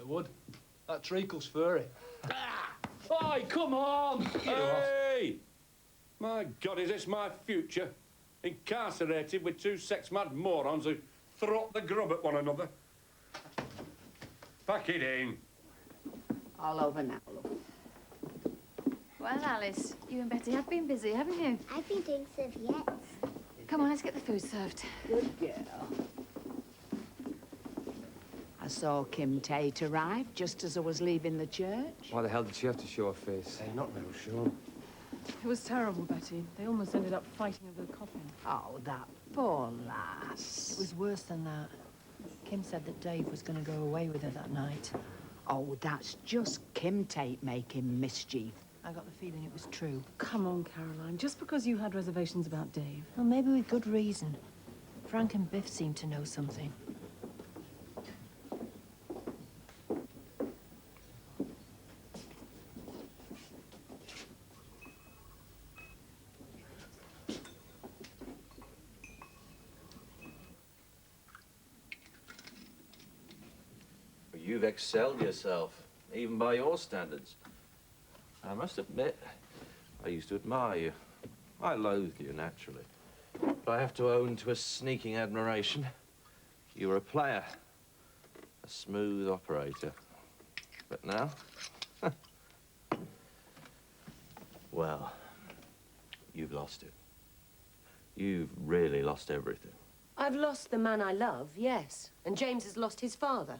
They would. That treacle's furry. Oi, come on! Hey! My God, is this my future? Incarcerated with two sex-mad morons who throw the grub at one another. Pack it in. All over now, love. Well, Alice, you and Betty have been busy, haven't you? I've been doing serviettes. Come on, let's get the food served. Good girl. I saw Kim Tate arrive just as I was leaving the church. Why the hell did she have to show her face? I'm not real sure. It was terrible, Betty. They almost ended up fighting over the coffin. Oh, that poor lass. It was worse than that. Kim said that Dave was going to go away with her that night. Oh, that's just Kim Tate making mischief. I got the feeling it was true. Come on, Caroline. Just because you had reservations about Dave. Well, maybe with good reason. Frank and Biff seemed to know something. You've excelled yourself, even by your standards. I must admit, I used to admire you. I loathed you, naturally. But I have to own to a sneaking admiration. You were a player, a smooth operator. But now? Well, you've lost it. You've really lost everything. I've lost the man I love, yes. And James has lost his father.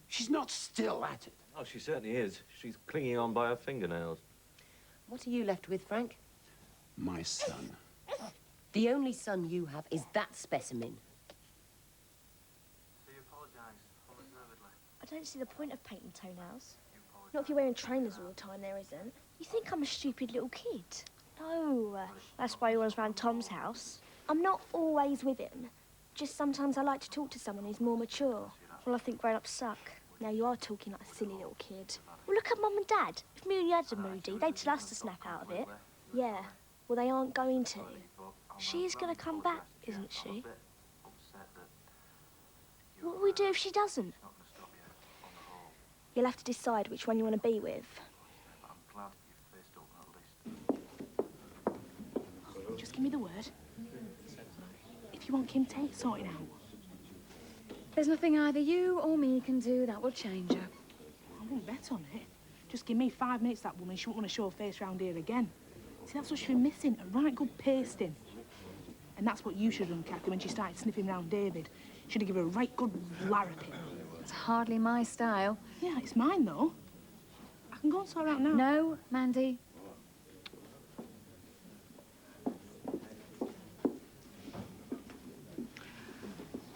She's not still at it. Oh, she certainly is. She's clinging on by her fingernails. What are you left with, Frank? My son. The only son you have is that specimen. I don't see the point of painting toenails. Not if you're wearing trainers all the time, there isn't. You think I'm a stupid little kid? No, that's why he was around Tom's house. I'm not always with him. Just sometimes I like to talk to someone who's more mature. Well, I think grown-ups suck. Now you are talking like a silly little kid. Well, look at Mum and Dad. If me and you had a moody, they'd tell us to snap out of it. Yeah, well, they aren't going to. She is going to come back, isn't she? What will we do if she doesn't? You'll have to decide which one you want to be with. Just give me the word. If you want Kim Tate sorted out. There's nothing either you or me can do that will change her. I won't bet on it. Just give me 5 minutes, that woman. She won't want to show her face round here again. See, that's what she's been missing, a right good pasting. And that's what you should have done, Kathy, when she started sniffing round David. Should have given her a right good larraping. It's hardly my style. Yeah, it's mine, though. I can go and sort her out now. No, Mandy.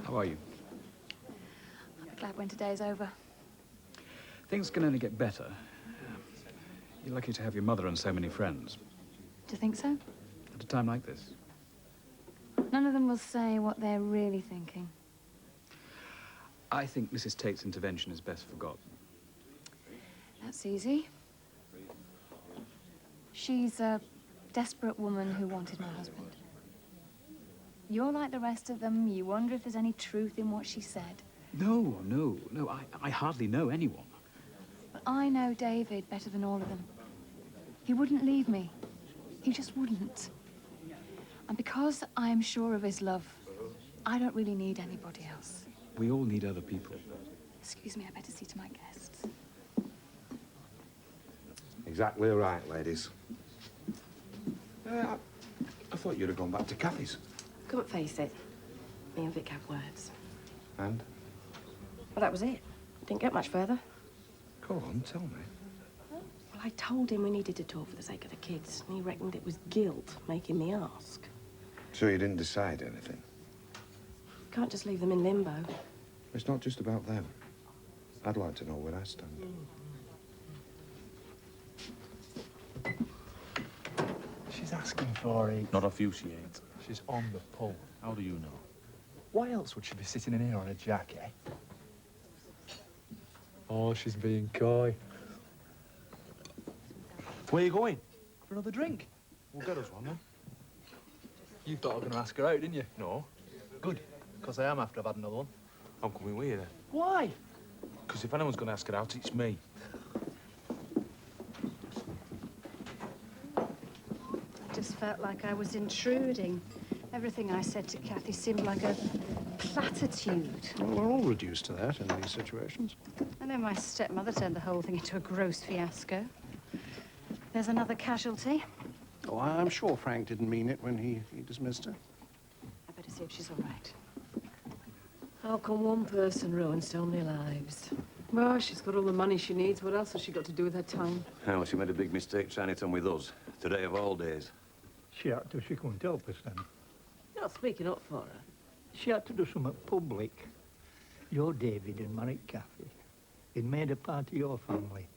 How are you? I'm glad when today's over. Things can only get better. You're lucky to have your mother and so many friends. Do you think so? At a time like this. None of them will say what they're really thinking. I think Mrs. Tate's intervention is best forgotten. That's easy. She's a desperate woman who wanted my husband. You're like the rest of them. You wonder if there's any truth in what she said. No. I hardly know anyone. But I know David better than all of them. He wouldn't leave me. He just wouldn't. And because I am sure of his love, I don't really need anybody else. We all need other people. Excuse me, I better see to my guests. Exactly right, ladies. I thought you'd have gone back to Kathy's. Couldn't face it. Me and Vic have words. And? Well, that was it. Didn't get much further. Go on, tell me. Well, I told him we needed to talk for the sake of the kids, and he reckoned it was guilt making me ask. So you didn't decide anything? Can't just leave them in limbo. It's not just about them. I'd like to know where I stand. She's asking for it. Not off you, she ain't. She's on the pull. How do you know? Why else would she be sitting in here on a jack, eh? Oh, she's being coy. Where you going? For another drink? We'll get us one, then. You thought I was going to ask her out, didn't you? No. Good, because I am after I've had another one. I'm coming with you, then. Why? Because if anyone's going to ask her out, it's me. I just felt like I was intruding. Everything I said to Kathy seemed like a platitude. Well, we're all reduced to that in these situations. I know my stepmother turned the whole thing into a gross fiasco. There's another casualty. Oh, I'm sure Frank didn't mean it when he dismissed her. I better see if she's all right. How can one person ruin so many lives? Well, she's got all the money she needs. What else has she got to do with her time? Well, she made a big mistake trying it on with us. Today of all days. She had to. She couldn't help us then. You're not speaking up for her. She had to do something public. You're David and married Kathy. It made a part of your family.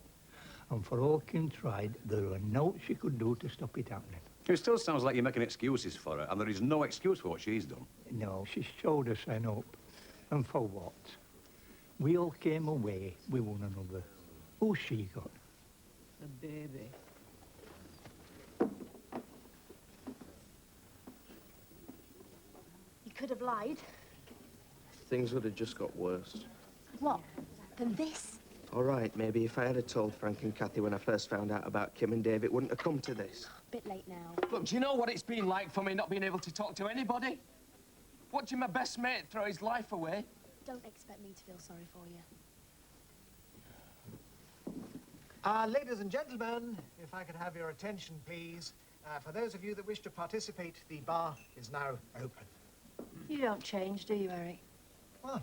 And for all Kim tried, there were no she could do to stop it happening. It still sounds like you're making excuses for her, and there is no excuse for what she's done. No, she showed us an hope. And for what? We all came away with one another. Who's she got? A baby. You could have lied. Things would have just got worse. What? Than this? All right, maybe if I had told Frank and Kathy when I first found out about Kim and Dave, it wouldn't have come to this. Bit late now. Look, do you know what it's been like for me not being able to talk to anybody? Watching my best mate throw his life away. Don't expect me to feel sorry for you. Ladies and gentlemen, if I could have your attention, please. For those of you that wish to participate, the bar is now open. You don't change, do you, Eric? What?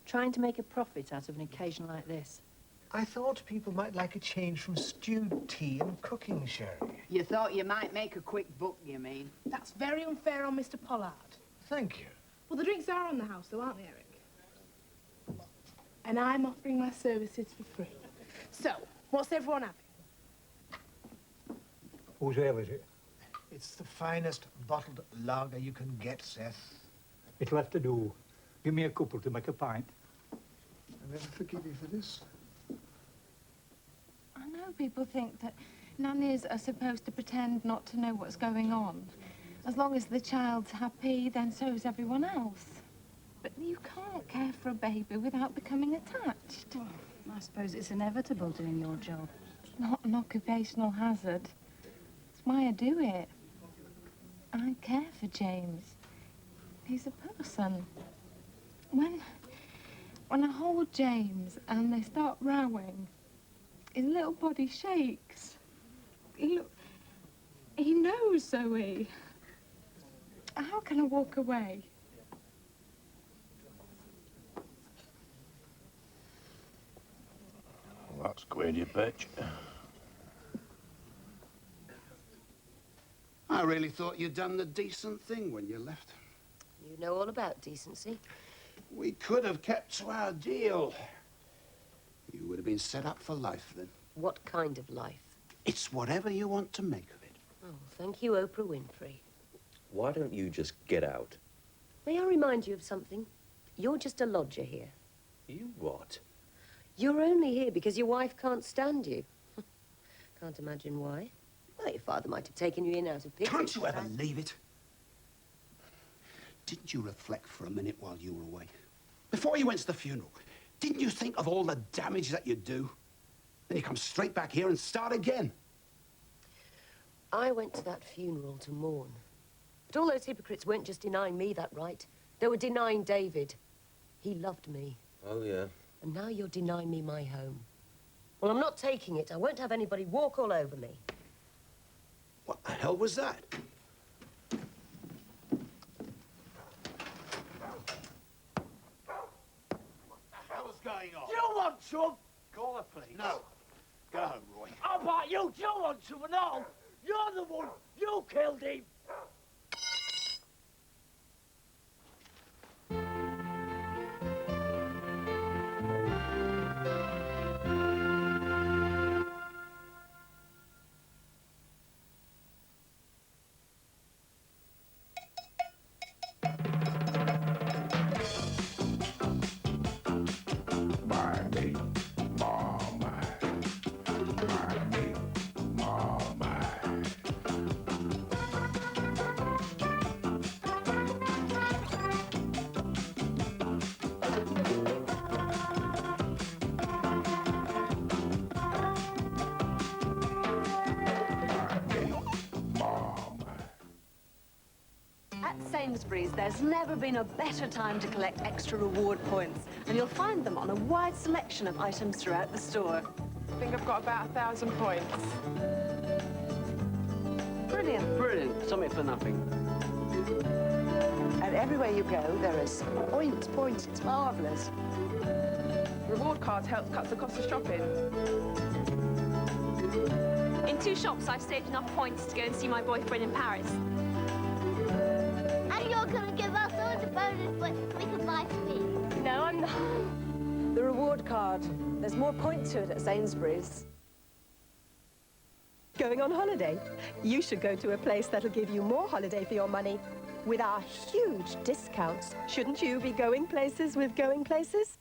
Trying to make a profit out of an occasion like this. I thought people might like a change from stewed tea and cooking sherry. You thought you might make a quick buck, you mean? That's very unfair on Mr. Pollard. Thank you. Well, the drinks are on the house, though, aren't they, Eric? And I'm offering my services for free. So, what's everyone having? Whose ale is it? It's the finest bottled lager you can get, Seth. It'll have to do. Give me a couple to make a pint. I'll never forgive you for this. I know people think that nannies are supposed to pretend not to know what's going on. As long as the child's happy, then so's everyone else. But you can't care for a baby without becoming attached. Well, I suppose it's inevitable doing your job. It's not an occupational hazard. It's why I do it. I care for James. He's a person. When I hold James and they start rowing, his little body shakes. He knows Zoe. How can I walk away? Well, that's queer, you bitch. I really thought you'd done the decent thing when you left. You know all about decency. We could have kept to our deal. You would have been set up for life then. What kind of life? It's whatever you want to make of it. Oh, thank you, Oprah Winfrey. Why don't you just get out? May I remind you of something? You're just a lodger here. You what? You're only here because your wife can't stand you. Can't imagine why. Well, your father might have taken you in out of pity. Can't you ever leave it? Didn't you reflect for a minute while you were away? Before you went to the funeral, didn't you think of all the damage that you'd do? Then you come straight back here and start again. I went to that funeral to mourn. But all those hypocrites weren't just denying me that right. They were denying David. He loved me. Oh, yeah. And now you're denying me my home. Well, I'm not taking it. I won't have anybody walk all over me. What the hell was that? What's going on? Do you want some? Call her, please. No. Go home, Roy. How about you? Do you want some and all? You're the one. You killed him. At Sainsbury's, there's never been a better time to collect extra reward points, and you'll find them on a wide selection of items throughout the store. I think I've got about 1,000 points. Brilliant. Brilliant. Something for nothing. And everywhere you go, there is points, points. It's marvellous. Reward cards help cut the cost of shopping. In 2 shops, I've saved enough points to go and see my boyfriend in Paris. And you're going to give us all the bonus points we can buy sweets. No, I'm not. The reward card. There's more point to it at Sainsbury's. Going on holiday? You should go to a place that'll give you more holiday for your money. With our huge discounts, shouldn't you be going places with going places?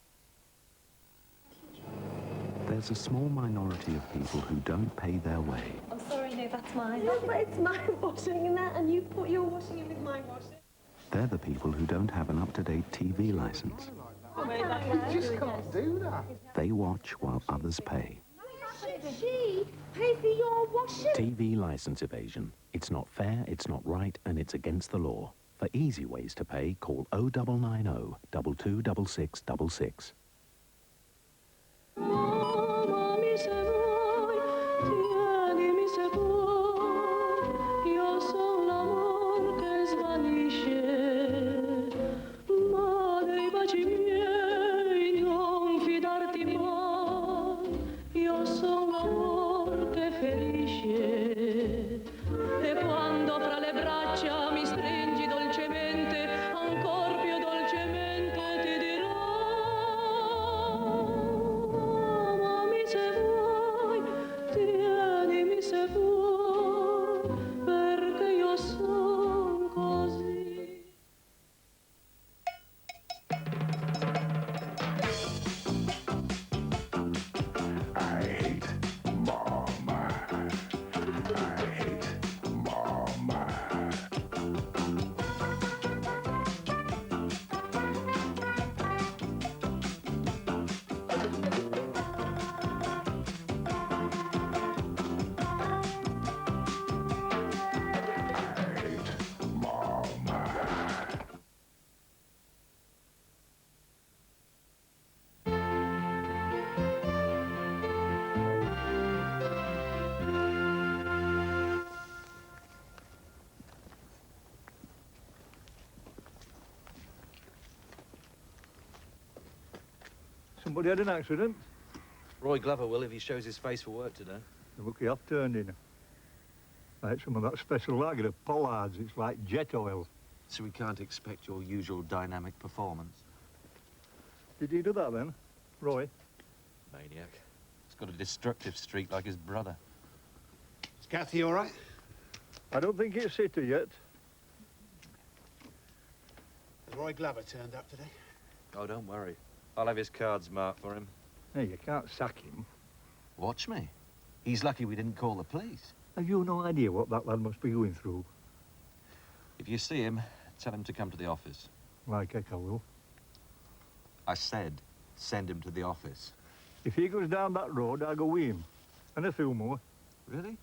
There's a small minority of people who don't pay their way. I'm sorry, no, that's mine. No, but it's my washing in that, and you put your washing in with my washing. They're the people who don't have an up-to-date TV license. You just can't do that. They watch while others pay. Should she pay for your washing? TV license evasion. It's not fair, it's not right, and it's against the law. For easy ways to pay, call 0990 226666. Mamma mi se vuoi, tienimi se vuoi, io son l'amor che svanisce, ma dei baci miei non fidarti mai, io son l'amor che ferisce, e quando fra le braccia mi stringi dolcemente, ancor più dolcemente ti dirò. Tienimi se vuoi, perché io son così. I hate Mama. I hate Mama. Somebody had an accident. Roy Glover will if he shows his face for work today. The lucky I've turned in. I had some of that special lager of Pollard's. It's like jet oil. So we can't expect your usual dynamic performance. Did he do that then, Roy? Maniac. He's got a destructive streak like his brother. Is Kathy all right? I don't think it's hit her yet. Has Roy Glover turned up today? Oh, don't worry. I'll have his cards marked for him. Hey, you can't sack him. Watch me. He's lucky we didn't call the police. Have you no idea what that lad must be going through? If you see him, tell him to come to the office. Like heck I will. I said, send him to the office. If he goes down that road, I'll go with him. And a few more. Really?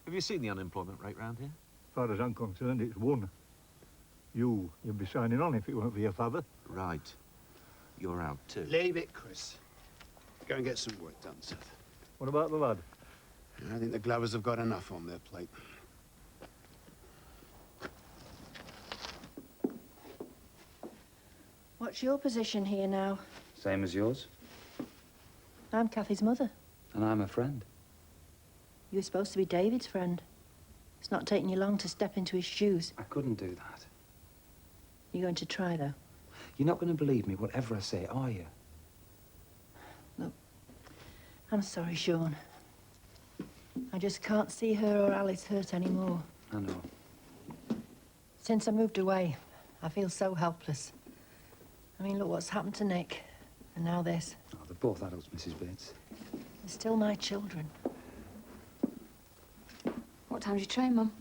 Have you seen the unemployment rate round here? As far as I'm concerned, it's 1. You'd be signing on if it weren't for your father. Right. You're out too. Leave it, Chris. Go and get some work done, Seth. What about the lad? I think the Glovers have got enough on their plate. What's your position here now? Same as yours. I'm Kathy's mother. And I'm a friend. You were supposed to be David's friend. It's not taking you long to step into his shoes. I couldn't do that. You're going to try, though. You're not going to believe me, whatever I say, are you? Look, I'm sorry, Sean. I just can't see her or Alice hurt anymore. I know. Since I moved away, I feel so helpless. I mean, look what's happened to Nick. And now this. Oh, they're both adults, Mrs. Bates. They're still my children. What time do you train, Mum?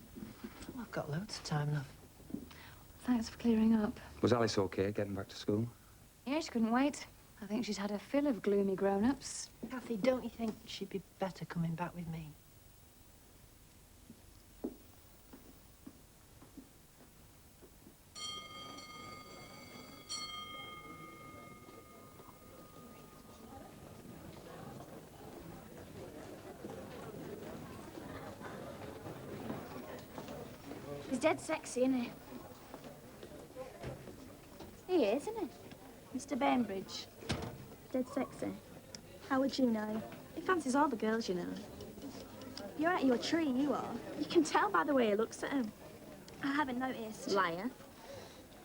Oh, I've got loads of time, love. Thanks for clearing up. Was Alice okay getting back to school? Yeah, she couldn't wait. I think she's had a fill of gloomy grown-ups. Kathy, don't you think she'd be better coming back with me? dead sexy, isn't he? He is, isn't he? Mr. Bainbridge. Dead sexy. How would you know? He fancies all the girls, you know. You're out of your tree, you are. You can tell by the way he looks at him. I haven't noticed. Liar.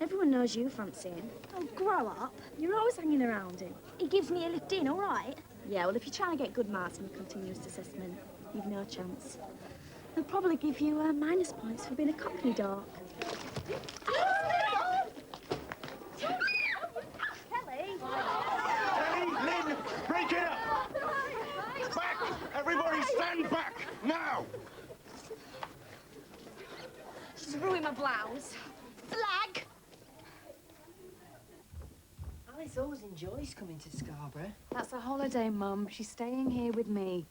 Everyone knows you fancy him. Oh, grow up. You're always hanging around him. He gives me a lift in, all right? Yeah, well, if you're trying to get good marks in the continuous assessment, you've no chance. They'll probably give you minus points for being a cockney dog. Lynn, break it up! Back! Everybody stand back! Now! She's ruined my blouse. Flag! Alice always enjoys coming to Scarborough. That's a holiday, Mum. She's staying here with me.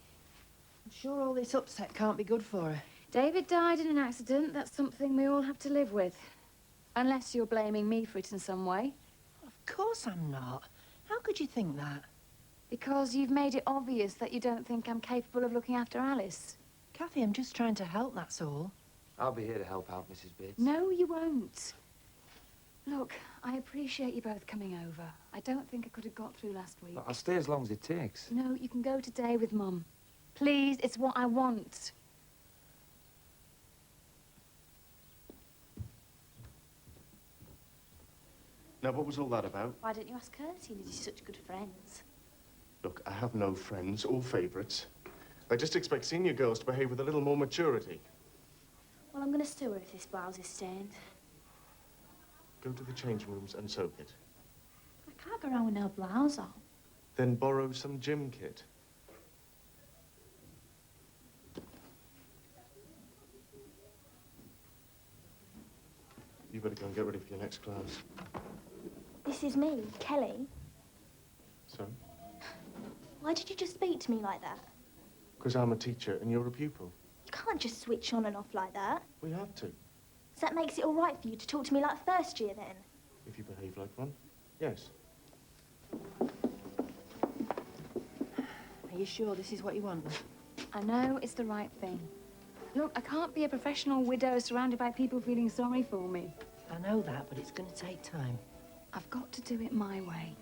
I'm sure all this upset can't be good for her. David died in an accident. That's something we all have to live with. Unless you're blaming me for it in some way. Of course I'm not. How could you think that? Because you've made it obvious that you don't think I'm capable of looking after Alice. Kathy, I'm just trying to help, that's all. I'll be here to help out, Mrs. Bates. No, you won't. Look, I appreciate you both coming over. I don't think I could have got through last week. I'll stay as long as it takes. No, you can go today with Mum. Please, it's what I want. Now, what was all that about? Why don't you ask her, seeing as you're such good friends? Look, I have no friends or favourites. I just expect senior girls to behave with a little more maturity. Well, I'm going to sue her if this blouse is stained. Go to the change rooms and soak it. I can't go around with no blouse on. Then borrow some gym kit. You better go and get ready for your next class. This is me, Kelly. So? Why did you just speak to me like that? Because I'm a teacher and you're a pupil. You can't just switch on and off like that. We have to. So that makes it all right for you to talk to me like first year, then? If you behave like one, yes. Are you sure this is what you want? I know it's the right thing. Look, I can't be a professional widow surrounded by people feeling sorry for me. I know that, but it's going to take time. I've got to do it my way.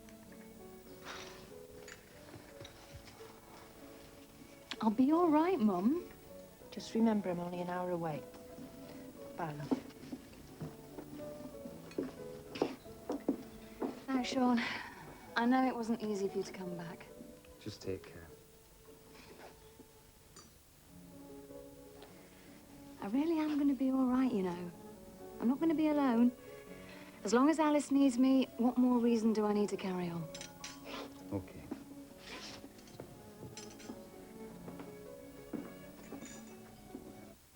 I'll be all right, Mum. Just remember I'm only an hour away. Bye, love. Thanks, Sean. I know it wasn't easy for you to come back. Just take care. I really am going to be all right, you know. I'm not going to be alone. As long as Alice needs me, what more reason do I need to carry on? Okay.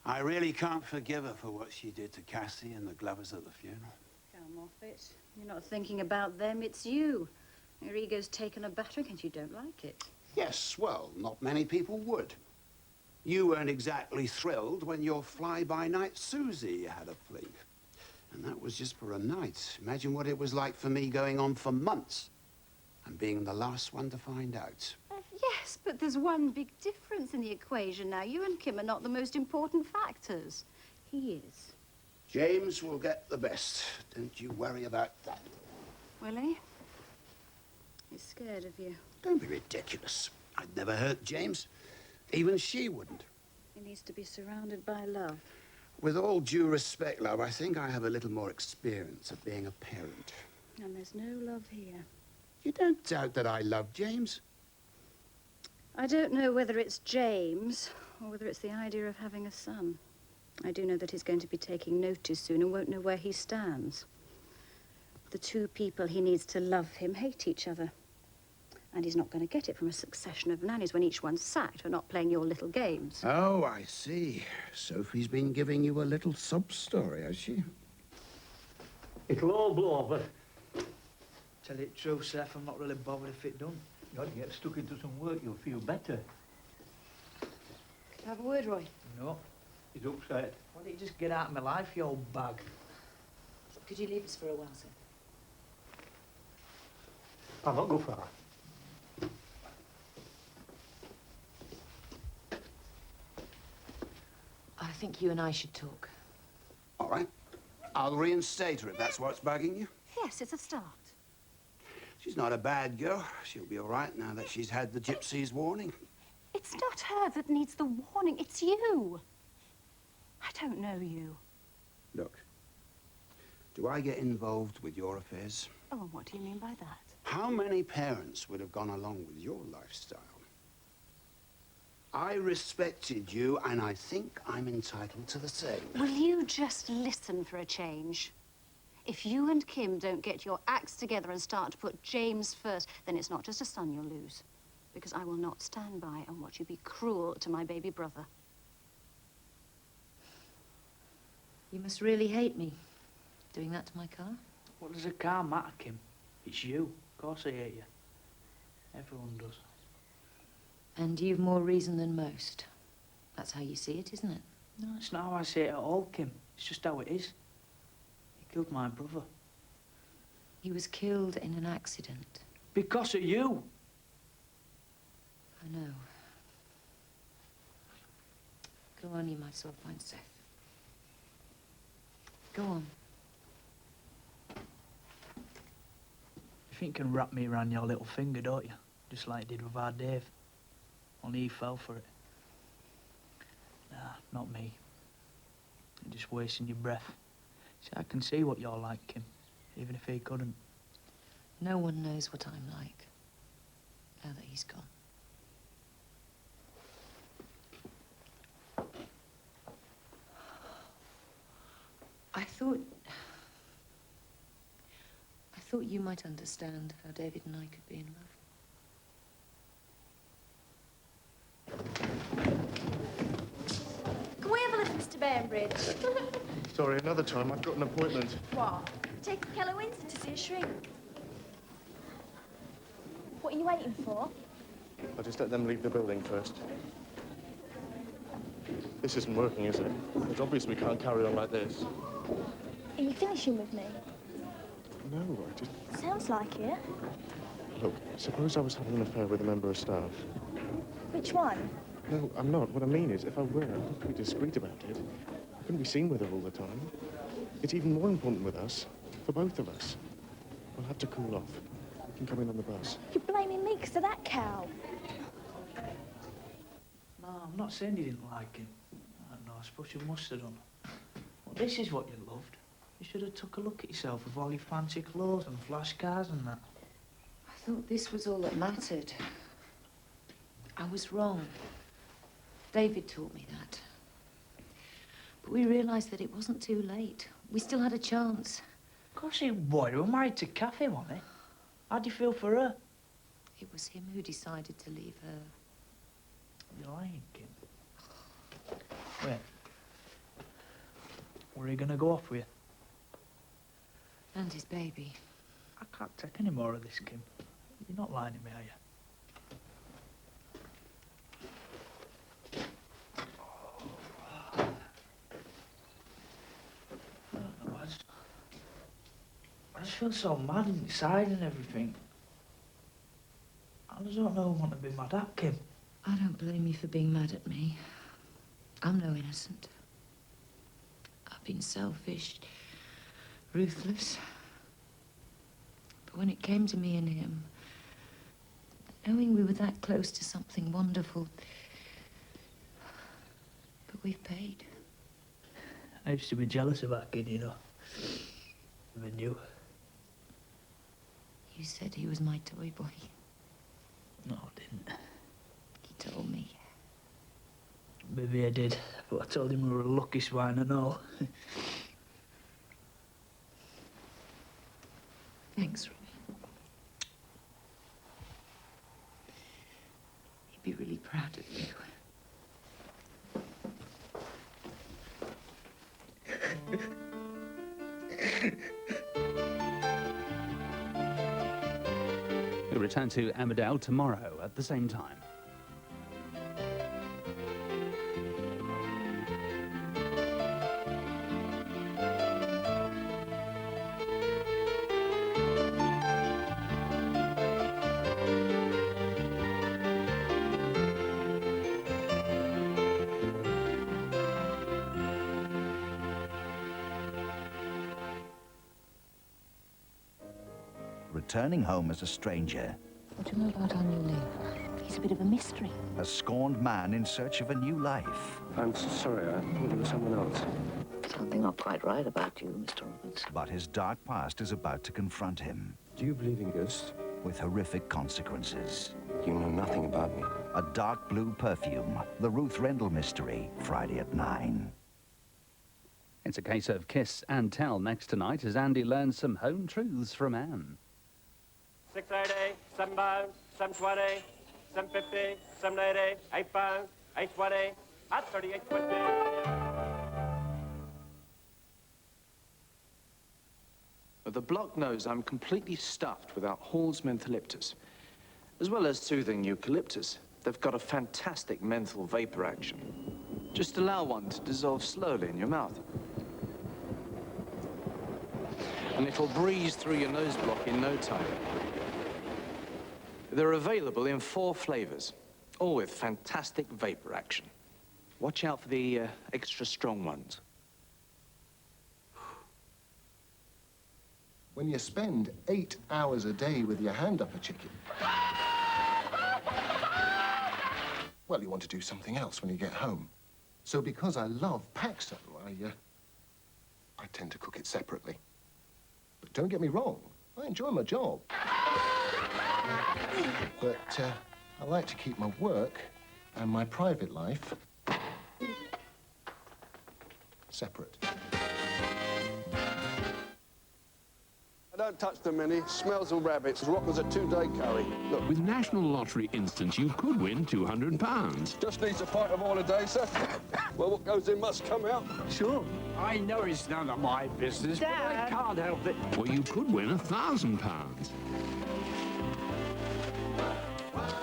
I really can't forgive her for what she did to Cassie and the Glovers at the funeral. Come off it. You're not thinking about them, it's you. Your ego's taken a battering and you don't like it. Yes, well, not many people would. You weren't exactly thrilled when your fly-by-night Susie had a fling. And that was just for a night. Imagine what it was like for me going on for months and being the last one to find out. Yes, but there's one big difference in the equation now. You and Kim are not the most important factors. He is. James will get the best. Don't you worry about that. Will he? He's scared of you. Don't be ridiculous. I'd never hurt James. Even she wouldn't. He needs to be surrounded by love. With all due respect, love, I think I have a little more experience of being a parent. And there's no love here. You don't doubt that I love James? I don't know whether it's James or whether it's the idea of having a son. I do know that he's going to be taking notice soon and won't know where he stands. The two people he needs to love him hate each other. And he's not going to get it from a succession of nannies when each one's sacked for not playing your little games. Oh, I see. Sophie's been giving you a little sob story, has she? It'll all blow over. Tell you the truth, Seth, I'm not really bothered if it don't. You ought to get stuck into some work, you'll feel better. Have a word, Roy? No, he's upset. Why don't you just get out of my life, you old bag? Could you leave us for a while, sir? I'll not go far. I think you and I should talk. Oh, All right. I'll reinstate her if that's what's bugging you. Yes, it's a start. She's not a bad girl. She'll be all right now that she's had the gypsy's warning. It's not her that needs the warning, it's you. I don't know you. Look, do I get involved with your affairs? Oh, and what do you mean by that? How many parents would have gone along with your lifestyle? I respected you, and I think I'm entitled to the same. Will you just listen for a change? If you and Kim don't get your acts together and start to put James first, then it's not just a son you'll lose. Because I will not stand by and watch you be cruel to my baby brother. You must really hate me, doing that to my car. What does a car matter, Kim? It's you. Of course I hate you. Everyone does. And you've more reason than most. That's how you see it, isn't it? No, it's not how I see it at all, Kim. It's just how it is. He killed my brother. He was killed in an accident. Because of you. I know. Go on, you might as well find Seth. Go on. You think you can wrap me around your little finger, don't you? Just like you did with our Dave. Only he fell for it. Nah, not me. You're just wasting your breath. See, I can see what you're like, Kim, even if he couldn't. No one knows what I'm like, now that he's gone. I thought you might understand how David and I could be in love. Can we have a lift, Mr. Bainbridge? Sorry, another time. I've got an appointment. What? Taking Keller Windsor to see a shrink. What are you waiting for? I'll just let them leave the building first. This isn't working, is it? It's obvious we can't carry on like this. Are you finishing with me? No, I just... Sounds like it. Look, suppose I was having an affair with a member of staff. Which one? No, I'm not. What I mean is, if I were, I'd be discreet about it. I couldn't be seen with her all the time. It's even more important with us, for both of us. We'll have to cool off. We can come in on the bus. You're blaming me because of that cow. No, I'm not saying you didn't like him. No, I suppose you must have done. Well, this is what you loved. You should have took a look at yourself with all your fancy clothes and flash cars and that. I thought this was all that mattered. I was wrong. David taught me that. But we realised that it wasn't too late. We still had a chance. Of course he would. We were married to Kathy, wasn't he? How do you feel for her? It was him who decided to leave her. You're lying, Kim. Wait. Where are you going to go off with? And his baby. I can't take any more of this, Kim. You're not lying to me, are you? I just feel so mad inside and everything. I just don't know what to be mad at, Kim. I don't blame you for being mad at me. I'm no innocent. I've been selfish, ruthless. But when it came to me and him, knowing we were that close to something wonderful, but we've paid. I used to be jealous of that kid, you know. Even you. You said he was my toy boy. No, I didn't. He told me. Maybe I did, but I told him we were a lucky swine and all. Thanks, Robbie. He'd be really proud of you. We'll return to Emmerdale tomorrow at the same time. returning home as a stranger. What do you know about our new neighbour? He's a bit of a mystery. A scorned man in search of a new life. I'm sorry, I thought it was someone else. Something not quite right about you, Mr. Roberts. But his dark past is about to confront him. Do you believe in ghosts? With horrific consequences. You know nothing about me. A Dark Blue Perfume. The Ruth Rendell Mystery. Friday at 9. It's a case of kiss and tell next tonight as Andy learns some home truths from Anne. 680, £7, 720, 750, 780, £8, 820, at 38.20. The block knows I'm completely stuffed with our Hall's mentholyptus, as well as soothing eucalyptus. They've got a fantastic menthol vapor action. Just allow one to dissolve slowly in your mouth. And it'll breeze through your nose block in no time. They're available in 4 flavors, all with fantastic vapor action. Watch out for the extra strong ones. When you spend 8 hours a day with your hand up a chicken, well, you want to do something else when you get home. So because I love Paxo, I tend to cook it separately. But don't get me wrong, I enjoy my job. But I like to keep my work and my private life separate. Don't touch the mini. Smells of rabbits. Rock as a 2-day curry. Look. With National Lottery Instant, you could win £200. Just needs a pint of oil a day, sir. Well, what goes in must come out. Sure. I know it's none of my business, but I can't help it. Or you could win £1,000.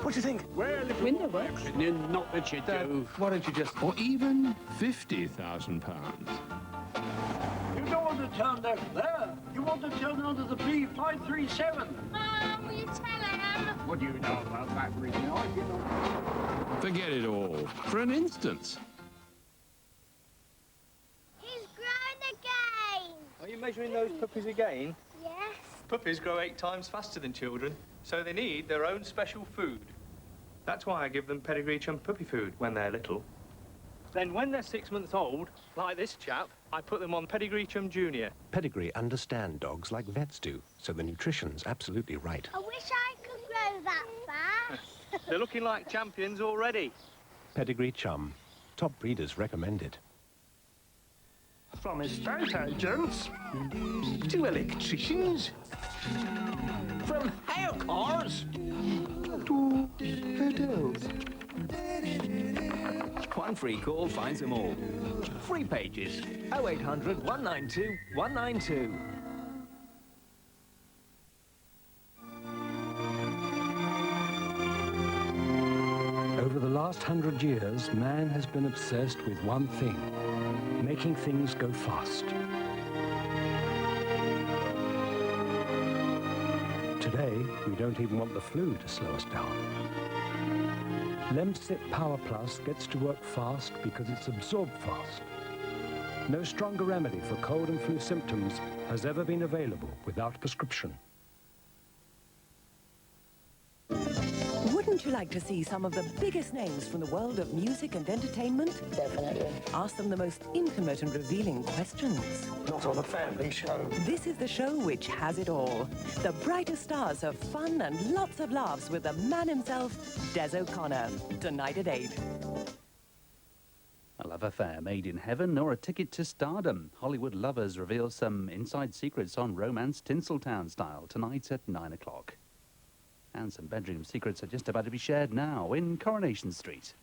What do you think? Well, if Window works. Not that you do. Why don't you just... Or even £50,000. You don't want to turn left there. You want to turn onto the B537. Mom, will you tell him? What do you know about that, really? You know. Forget it all. For an instance. He's grown again. Are you measuring those puppies again? Yes. Puppies grow 8 times faster than children, so they need their own special food. That's why I give them pedigree chum puppy food when they're little. Then when they're 6 months old, like this chap, I put them on Pedigree Chum Junior. Pedigree understand dogs like vets do, so the nutrition's absolutely right. I wish I could grow that fast. They're looking like champions already. Pedigree Chum. Top breeders recommended. From estate agents to electricians, from hair cars to hotels. One free call finds them all. Free pages. 0800 192 192. Over the last 100 years, man has been obsessed with one thing, making things go fast. Today, we don't even want the flu to slow us down. Lemsip Power Plus gets to work fast because it's absorbed fast. No stronger remedy for cold and flu symptoms has ever been available without prescription. Wouldn't you like to see some of the biggest names from the world of music and entertainment? Definitely. Ask them the most intimate and revealing questions. Not on a family show. This is the show which has it all. The brightest stars of fun and lots of laughs with the man himself, Des O'Connor. Tonight at 8. A love affair made in heaven or a ticket to stardom. Hollywood lovers reveal some inside secrets on romance Tinseltown style tonight at 9 o'clock. And some bedroom secrets are just about to be shared now in Coronation Street.